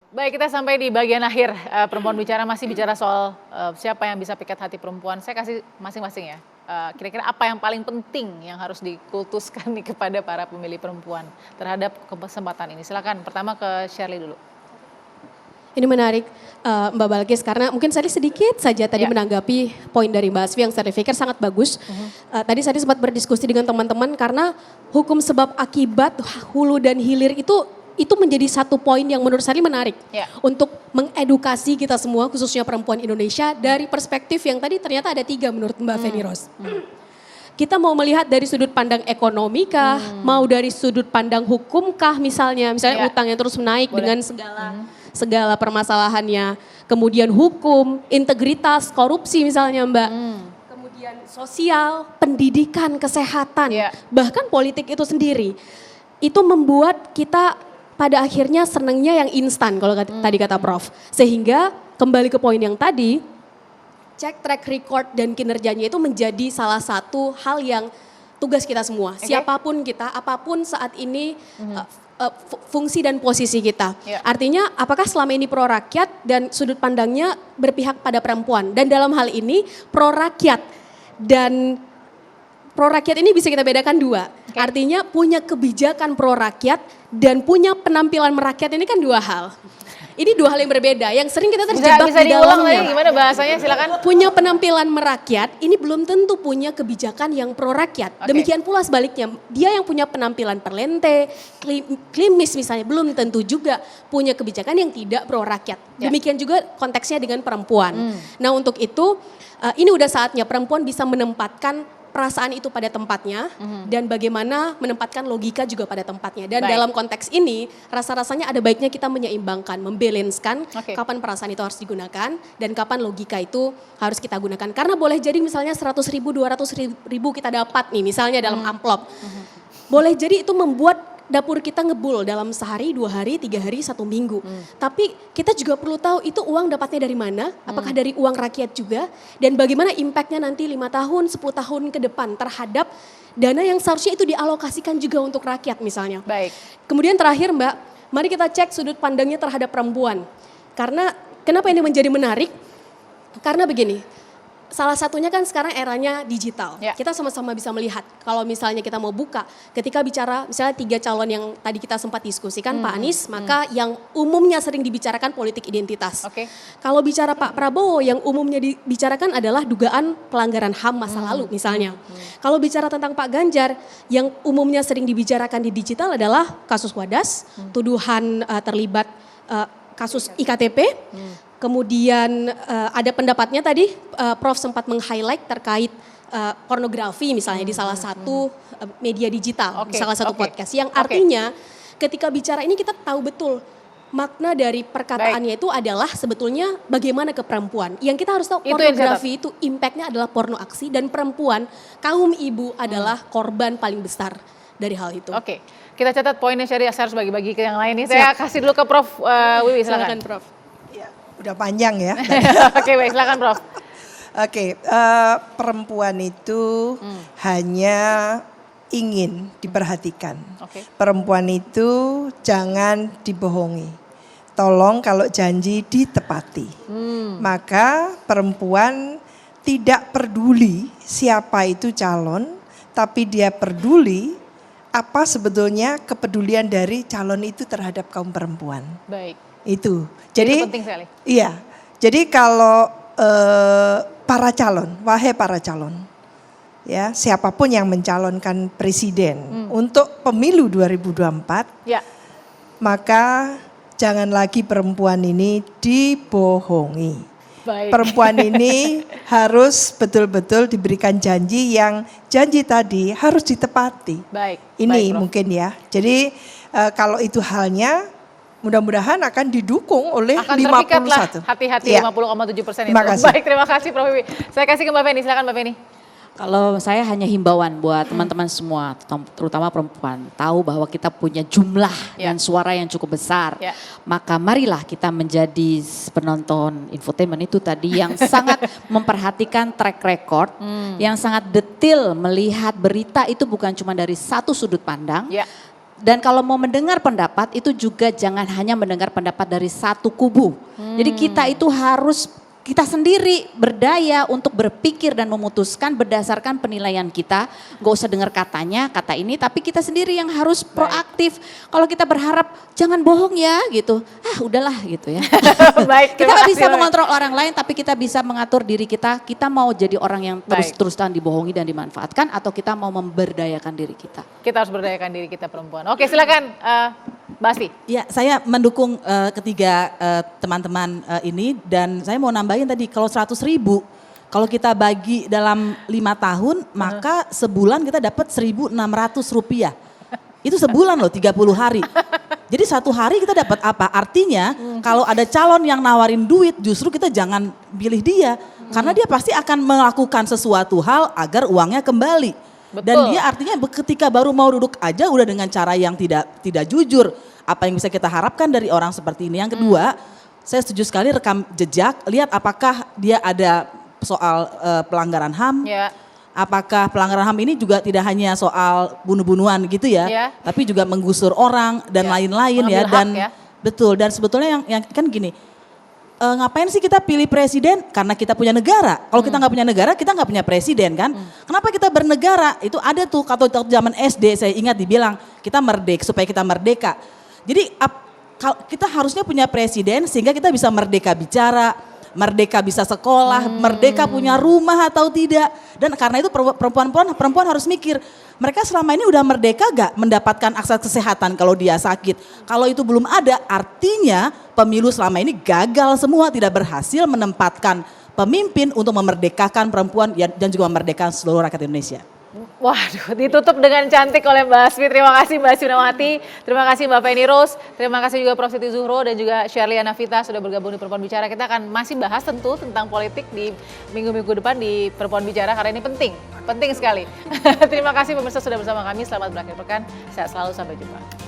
Baik, kita sampai di bagian akhir. Perempuan bicara masih bicara soal siapa yang bisa pikat hati perempuan. Saya kasih masing-masing ya. Kira-kira apa yang paling penting yang harus dikultuskan nih kepada para pemilih perempuan terhadap kesempatan ini. Silakan pertama ke Shirley dulu. Ini menarik Mbak Balkis karena mungkin saya sedikit saja tadi menanggapi poin dari Mbak Asfi yang saya pikir sangat bagus. Tadi saya sempat berdiskusi dengan teman-teman karena hukum sebab akibat hulu dan hilir itu menjadi satu poin yang menurut saya menarik untuk mengedukasi kita semua khususnya perempuan Indonesia dari perspektif yang tadi ternyata ada 3 menurut Mbak Feni Rose. Kita mau melihat dari sudut pandang ekonomi kah, mau dari sudut pandang hukum kah misalnya utang yang terus menaik dengan segala permasalahannya, kemudian hukum, integritas, korupsi misalnya Mbak, kemudian sosial, pendidikan, kesehatan, bahkan politik itu sendiri, itu membuat kita pada akhirnya senangnya yang instan kalau tadi kata Prof. Sehingga kembali ke poin yang tadi, cek track record dan kinerjanya itu menjadi salah satu hal yang tugas kita semua. Siapapun kita, apapun saat ini fungsi dan posisi kita. Artinya apakah selama ini pro rakyat dan sudut pandangnya berpihak pada perempuan. Dan dalam hal ini pro rakyat dan pro rakyat ini bisa kita bedakan 2. Artinya punya kebijakan pro rakyat dan punya penampilan merakyat ini kan 2 hal. Ini 2 hal yang berbeda yang sering kita terjebak bisa di dalamnya. Gimana bahasanya silakan. Punya penampilan merakyat ini belum tentu punya kebijakan yang pro rakyat. Demikian pula sebaliknya, dia yang punya penampilan perlente, klimis misalnya belum tentu juga punya kebijakan yang tidak pro rakyat. Demikian juga konteksnya dengan perempuan. Nah untuk itu ini udah saatnya perempuan bisa menempatkan perasaan itu pada tempatnya dan bagaimana menempatkan logika juga pada tempatnya. Dan dalam konteks ini rasa-rasanya ada baiknya kita menyeimbangkan, membalanskan kapan perasaan itu harus digunakan dan kapan logika itu harus kita gunakan. Karena boleh jadi misalnya 100 ribu, 200 ribu kita dapat nih misalnya dalam amplop. Boleh jadi itu membuat dapur kita ngebul dalam sehari, 2 hari, 3 hari, 1 minggu. Tapi kita juga perlu tahu itu uang dapatnya dari mana, apakah dari uang rakyat juga, dan bagaimana impactnya nanti 5 tahun, 10 tahun ke depan terhadap dana yang seharusnya itu dialokasikan juga untuk rakyat misalnya. Baik. Kemudian terakhir Mbak, mari kita cek sudut pandangnya terhadap perempuan. Karena kenapa ini menjadi menarik? Karena begini, salah satunya kan sekarang eranya digital. Kita sama-sama bisa melihat kalau misalnya kita mau buka ketika bicara misalnya 3 calon yang tadi kita sempat diskusikan Pak Anies, maka yang umumnya sering dibicarakan politik identitas. Kalau bicara Pak Prabowo yang umumnya dibicarakan adalah dugaan pelanggaran HAM masa lalu misalnya. Kalau bicara tentang Pak Ganjar yang umumnya sering dibicarakan di digital adalah kasus Wadas, tuduhan terlibat kasus IKTP. Kemudian ada pendapatnya tadi Prof sempat meng-highlight terkait pornografi misalnya di salah satu media digital, salah satu podcast. Yang artinya ketika bicara ini kita tahu betul makna dari perkataannya itu adalah sebetulnya bagaimana ke perempuan. Yang kita harus tahu pornografi itu impactnya adalah porno aksi dan perempuan, kaum ibu adalah korban paling besar dari hal itu. Kita catat poinnya Syari, saya harus bagi-bagi ke yang lain nih. Saya kasih dulu ke Prof Wiwi, silakan Prof. Udah panjang ya. Baik, silakan Prof. Perempuan itu hanya ingin diperhatikan. Perempuan itu jangan dibohongi. Tolong kalau janji ditepati. Maka perempuan tidak peduli siapa itu calon, tapi dia peduli apa sebetulnya kepedulian dari calon itu terhadap kaum perempuan. Baik. Itu. Jadi penting sekali. Iya. Jadi kalau para calon, wahai para calon, ya siapapun yang mencalonkan presiden untuk pemilu 2024, maka jangan lagi perempuan ini dibohongi. Perempuan ini harus betul-betul diberikan janji yang janji tadi harus ditepati. Ini mungkin ya. Jadi kalau itu halnya mudah-mudahan akan didukung oleh 51. Hati-hati 50,7% itu. Baik, terima kasih Prof Wiwi. Saya kasih ke Mbak Feni, silakan Mbak Feni. Kalau saya hanya himbauan buat teman-teman semua, terutama perempuan, tahu bahwa kita punya jumlah dan suara yang cukup besar. Maka marilah kita menjadi penonton infotainment itu tadi yang sangat memperhatikan track record, yang sangat detail melihat berita itu bukan cuma dari satu sudut pandang, Dan kalau mau mendengar pendapat itu juga jangan hanya mendengar pendapat dari satu kubu. Jadi kita itu harus kita sendiri berdaya untuk berpikir dan memutuskan berdasarkan penilaian kita. Gak usah dengar katanya, kata ini, tapi kita sendiri yang harus proaktif. Kalau kita berharap jangan bohong ya gitu, udahlah gitu ya. Baik, Kita terima nggak kasih bisa banyak. mengontrol orang lain, tapi kita bisa mengatur diri kita. Kita mau jadi orang yang terus-terusan dibohongi dan dimanfaatkan, atau kita mau memberdayakan diri kita. Kita harus berdayakan diri kita perempuan. Oke, silakan Mbak Asfi. Ya, saya mendukung ketiga teman-teman ini, dan saya mau nambahin tadi kalau 100.000 kalau kita bagi dalam 5 tahun maka sebulan kita dapat Rp1.600. Itu sebulan loh, 30 hari. Jadi satu hari kita dapat apa? Artinya kalau ada calon yang nawarin duit justru kita jangan pilih dia. Karena dia pasti akan melakukan sesuatu hal agar uangnya kembali. Betul. Dan dia artinya ketika baru mau duduk aja udah dengan cara yang tidak jujur. Apa yang bisa kita harapkan dari orang seperti ini. Yang kedua, saya setuju sekali rekam jejak, lihat apakah dia ada soal pelanggaran HAM. Ya. Apakah pelanggaran HAM ini juga tidak hanya soal bunuh-bunuhan gitu ya, tapi juga menggusur orang dan lain-lain ya. Dan betul, dan sebetulnya yang kan gini, ngapain sih kita pilih presiden? Karena kita punya negara. Kalau kita nggak punya negara, kita nggak punya presiden kan. Kenapa kita bernegara? Itu ada tuh kalau zaman SD saya ingat dibilang kita supaya kita merdeka. Jadi kita harusnya punya presiden sehingga kita bisa merdeka bicara, merdeka bisa sekolah, merdeka punya rumah atau tidak. Dan karena itu perempuan harus mikir, mereka selama ini udah merdeka gak mendapatkan akses kesehatan kalau dia sakit. Kalau itu belum ada, artinya pemilu selama ini gagal semua, tidak berhasil menempatkan pemimpin untuk memerdekakan perempuan dan juga memerdekakan seluruh rakyat Indonesia. Waduh, ditutup dengan cantik oleh Mbak Asfi. Terima kasih Mbak Asfi Nawati, terima kasih Mbak Feni Rose, terima kasih juga Prof Siti Zuhro dan juga Shirley Anavita sudah bergabung di Perempuan Bicara. Kita akan masih bahas tentu tentang politik di minggu-minggu depan di Perempuan Bicara karena ini penting sekali. Terima kasih pemirsa sudah bersama kami, selamat berakhir pekan, sehat selalu, sampai jumpa.